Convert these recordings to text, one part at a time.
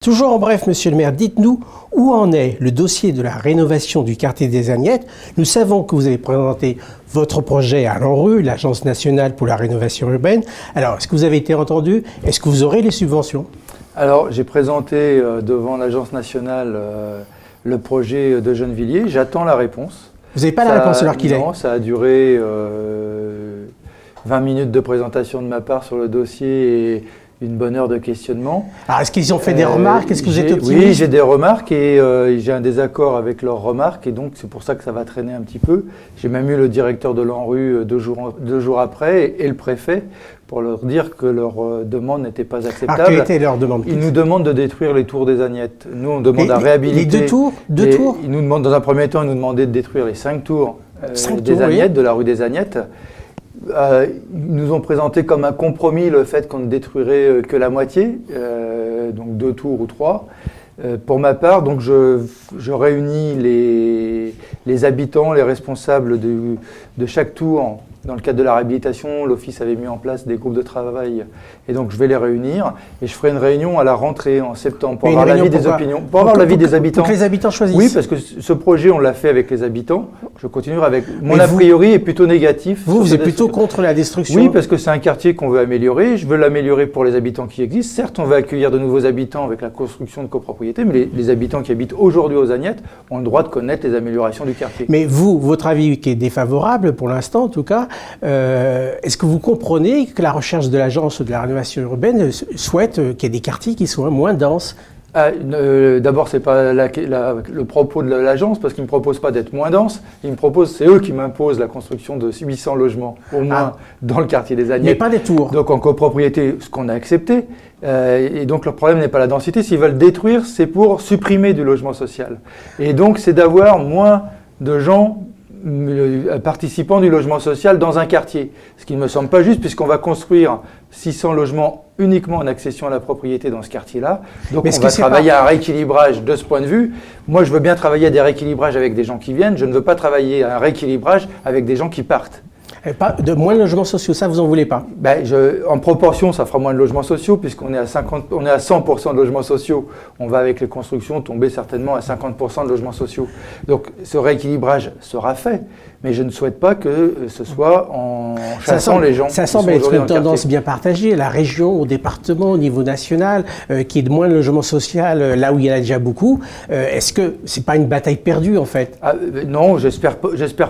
Toujours en bref, monsieur le maire, dites-nous où en est le dossier de la rénovation du quartier des Agnettes. Nous savons que vous avez présenté votre projet à l'ANRU, l'Agence nationale pour la rénovation urbaine. Alors, est-ce que vous avez été entendu? Est-ce que vous aurez les subventions? Alors, j'ai présenté devant l'Agence nationale le projet de Gennevilliers. J'attends la réponse. Vous n'avez pas la réponse à l'heure qu'il est? Non, ça a duré 20 minutes de présentation de ma part sur le dossier et une bonne heure de questionnement. Alors, est-ce qu'ils ont fait des remarques? Est-ce que vous êtes optimiste? Oui, j'ai des remarques et j'ai un désaccord avec leurs remarques et donc c'est pour ça que ça va traîner un petit peu. J'ai même eu le directeur de l'ANRU deux jours après et le préfet pour leur dire que leur demande n'était pas acceptable. Alors, quelle était leur demande? Ils nous demandent de détruire les tours des Agnettes. Nous, on demande à réhabiliter... Les deux tours? Ils nous demandent, dans un premier temps, ils nous demandaient de détruire les 5 tours des oui. Agnettes, de la rue des Agnettes. Ils nous ont présenté comme un compromis le fait qu'on ne détruirait que la moitié, donc 2 tours ou 3. Pour ma part, donc je réunis les habitants, les responsables de chaque tour. Dans le cadre de la réhabilitation, l'Office avait mis en place des groupes de travail et donc je vais les réunir et je ferai une réunion à la rentrée en septembre pour avoir l'avis des opinions, pour avoir l'avis des habitants. Pour que les habitants choisissent. Oui, parce que ce projet, on l'a fait avec les habitants. Je continuerai avec... Mon a priori est plutôt négatif. Vous êtes plutôt contre la destruction? Oui, parce que c'est un quartier qu'on veut améliorer. Je veux l'améliorer pour les habitants qui existent. Certes, on va accueillir de nouveaux habitants avec la construction de copropriétés, mais les habitants qui habitent aujourd'hui aux Agnettes ont le droit de connaître les améliorations du quartier. Mais vous, votre avis qui est défavorable, pour l'instant en tout cas, est-ce que vous comprenez que la recherche de l'Agence de la rénovation urbaine souhaite qu'il y ait des quartiers qui soient moins denses? D'abord, c'est pas le propos de l'agence, parce qu'ils ne me proposent pas d'être moins dense. C'est eux qui m'imposent la construction de 800 logements, au moins, dans le quartier des Agnettes. Mais pas des tours. Donc en copropriété, ce qu'on a accepté. Et donc leur problème n'est pas la densité. S'ils veulent détruire, c'est pour supprimer du logement social. Et donc c'est d'avoir moins de gens participants du logement social dans un quartier. Ce qui ne me semble pas juste, puisqu'on va construire 600 logements uniquement en accession à la propriété dans ce quartier-là. Donc on va travailler à un rééquilibrage de ce point de vue. Moi, je veux bien travailler à des rééquilibrages avec des gens qui viennent. Je ne veux pas travailler à un rééquilibrage avec des gens qui partent. Pas de moins de logements sociaux, ça vous en voulez pas? En proportion, ça fera moins de logements sociaux puisqu'on est à 100% de logements sociaux. On va avec les constructions tomber certainement à 50% de logements sociaux. Donc ce rééquilibrage sera fait, mais je ne souhaite pas que ce soit en chassant les gens. Ça semble être une tendance bien partagée, la région, au département, au niveau national, qui est de moins de logements sociaux là où il y en a déjà beaucoup. Est-ce que c'est pas une bataille perdue en fait? Non, j'espère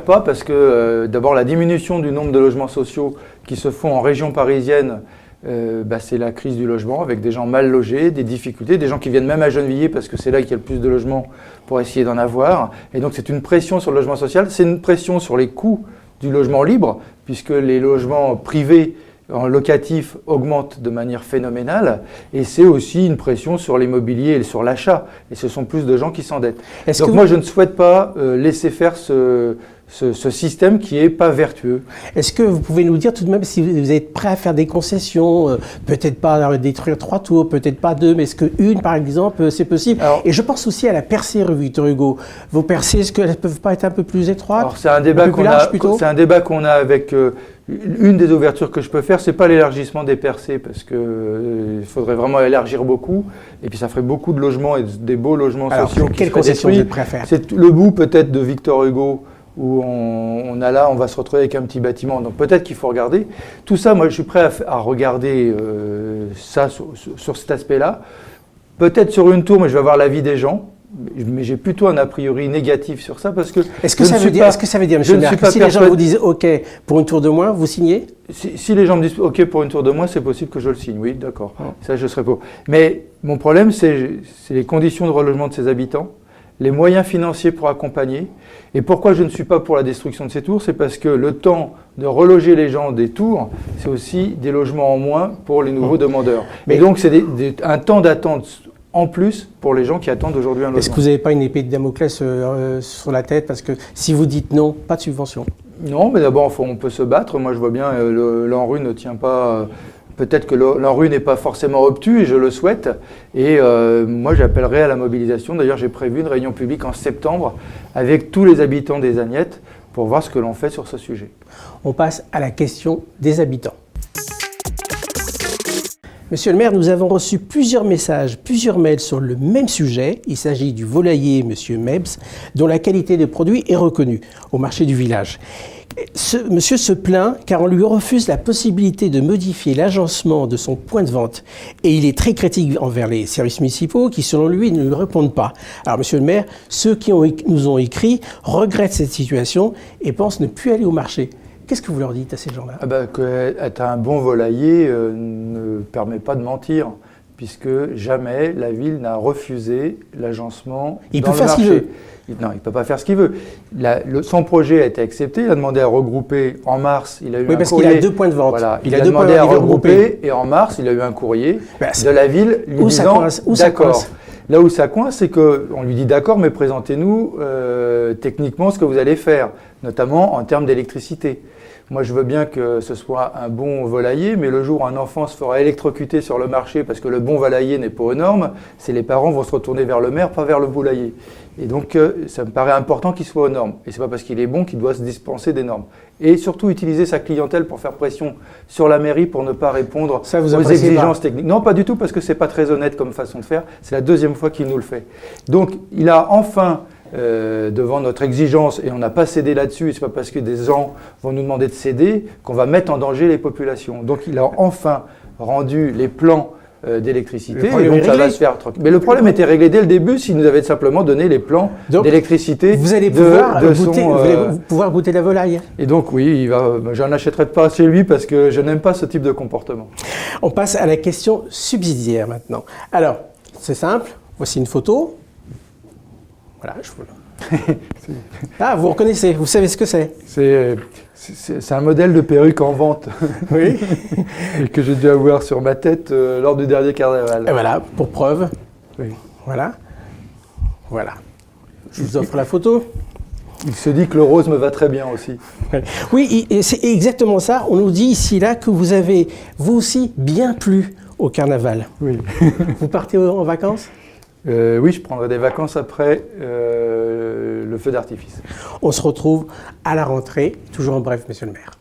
pas parce que d'abord la diminution du nombre de logements sociaux qui se font en région parisienne, c'est la crise du logement avec des gens mal logés, des difficultés, des gens qui viennent même à Gennevilliers parce que c'est là qu'il y a le plus de logements pour essayer d'en avoir. Et donc c'est une pression sur le logement social, c'est une pression sur les coûts du logement libre puisque les logements privés en locatif augmentent de manière phénoménale et c'est aussi une pression sur l'immobilier et sur l'achat. Et ce sont plus de gens qui s'endettent. Donc moi je ne souhaite pas laisser faire ce système qui n'est pas vertueux. Est-ce que vous pouvez nous dire tout de même si vous êtes prêt à faire des concessions, peut-être pas détruire 3 tours, peut-être pas 2, mais est-ce qu'une par exemple, c'est possible? Et je pense aussi à la percée rue Victor Hugo. Vos percées, est-ce qu'elles ne peuvent pas être un peu plus étroites? Alors c'est un débat qu'on a avec... Une des ouvertures que je peux faire, c'est pas l'élargissement des percées parce que il faudrait vraiment élargir beaucoup et puis ça ferait beaucoup de logements et des beaux logements sociaux. Quelle concession vous êtes prêt à faire? C'est le bout peut-être de Victor Hugo où on va se retrouver avec un petit bâtiment. Donc peut-être qu'il faut regarder. Tout ça, moi je suis prêt à regarder ça sur cet aspect-là. Peut-être sur une tour, mais je vais avoir l'avis des gens. Mais j'ai plutôt un a priori négatif sur ça parce que... Est-ce que ça veut dire, monsieur le maire, que si les gens vous disent OK pour une tour de moins, vous signez? Si les gens me disent OK pour une tour de moins, c'est possible que je le signe, oui, d'accord. Ça, je serai pour. Mais mon problème, c'est les conditions de relogement de ces habitants, les moyens financiers pour accompagner. Et pourquoi je ne suis pas pour la destruction de ces tours? C'est parce que le temps de reloger les gens des tours, c'est aussi des logements en moins pour les nouveaux demandeurs. Et donc, c'est un temps d'attente en plus pour les gens qui attendent aujourd'hui un logement. Est-ce que vous n'avez pas une épée de Damoclès sur la tête? Parce que si vous dites non, pas de subvention. Non, mais d'abord, on peut se battre. Moi, je vois bien, l'ANRU ne tient pas... Peut-être que l'ANRU n'est pas forcément obtus, et je le souhaite. Et moi, j'appellerai à la mobilisation. D'ailleurs, j'ai prévu une réunion publique en septembre avec tous les habitants des Agnettes pour voir ce que l'on fait sur ce sujet. On passe à la question des habitants. Monsieur le maire, nous avons reçu plusieurs messages, plusieurs mails sur le même sujet. Il s'agit du volailler Monsieur Mebs, dont la qualité de produit est reconnue au marché du village. Monsieur se plaint car on lui refuse la possibilité de modifier l'agencement de son point de vente. Et il est très critique envers les services municipaux qui, selon lui, ne lui répondent pas. Alors, monsieur le maire, ceux qui nous ont écrit regrettent cette situation et pensent ne plus aller au marché. Qu'est-ce que vous leur dites à ces gens-là? Qu'être un bon volailler ne permet pas de mentir, puisque jamais la ville n'a refusé l'agencement Il dans peut le faire ce qu'il marché. veut. Non, il ne peut pas faire ce qu'il veut. Son projet a été accepté, il a demandé à regrouper en mars, il a eu Oui, un parce courrier. qu'il a 2 points de vente. Voilà, il a a 2 points de demandé à vente regrouper et en mars, il a eu un courrier de la ville lui disant d'accord. Là où ça coince, c'est qu'on lui dit d'accord, mais présentez-nous techniquement ce que vous allez faire, notamment en termes d'électricité. Moi, je veux bien que ce soit un bon volailler, mais le jour où un enfant se fera électrocuter sur le marché parce que le bon volailler n'est pas aux normes, c'est les parents vont se retourner vers le maire, pas vers le volailler. Et donc, ça me paraît important qu'il soit aux normes. Et c'est pas parce qu'il est bon qu'il doit se dispenser des normes. Et surtout, utiliser sa clientèle pour faire pression sur la mairie pour ne pas répondre aux exigences techniques. Non, pas du tout, parce que c'est pas très honnête comme façon de faire. C'est la 2e fois qu'il nous le fait. Donc, il a enfin... devant notre exigence, et on n'a pas cédé là-dessus, et ce n'est pas parce que des gens vont nous demander de céder qu'on va mettre en danger les populations. Donc il a enfin rendu les plans d'électricité, et donc ça va se faire tranquille. Mais le problème était réglé dès le début s'il nous avait simplement donné les plans d'électricité. Vous allez pouvoir goûter la volaille. Et donc oui, j'en achèterai pas chez lui parce que je n'aime pas ce type de comportement. On passe à la question subsidiaire maintenant. Alors, c'est simple, voici une photo. Voilà, vous reconnaissez, vous savez ce que c'est. C'est un modèle de perruque en vente. Oui. Et que j'ai dû avoir sur ma tête lors du dernier carnaval. Et voilà, pour preuve. Oui. Voilà. Je vous offre la photo. Il se dit que le rose me va très bien aussi. Oui, c'est exactement ça. On nous dit ici, là, que vous avez, vous aussi, bien plu au carnaval. Oui. Vous partez en vacances ? Oui, je prendrai des vacances après le feu d'artifice. On se retrouve à la rentrée, toujours en bref, monsieur le maire.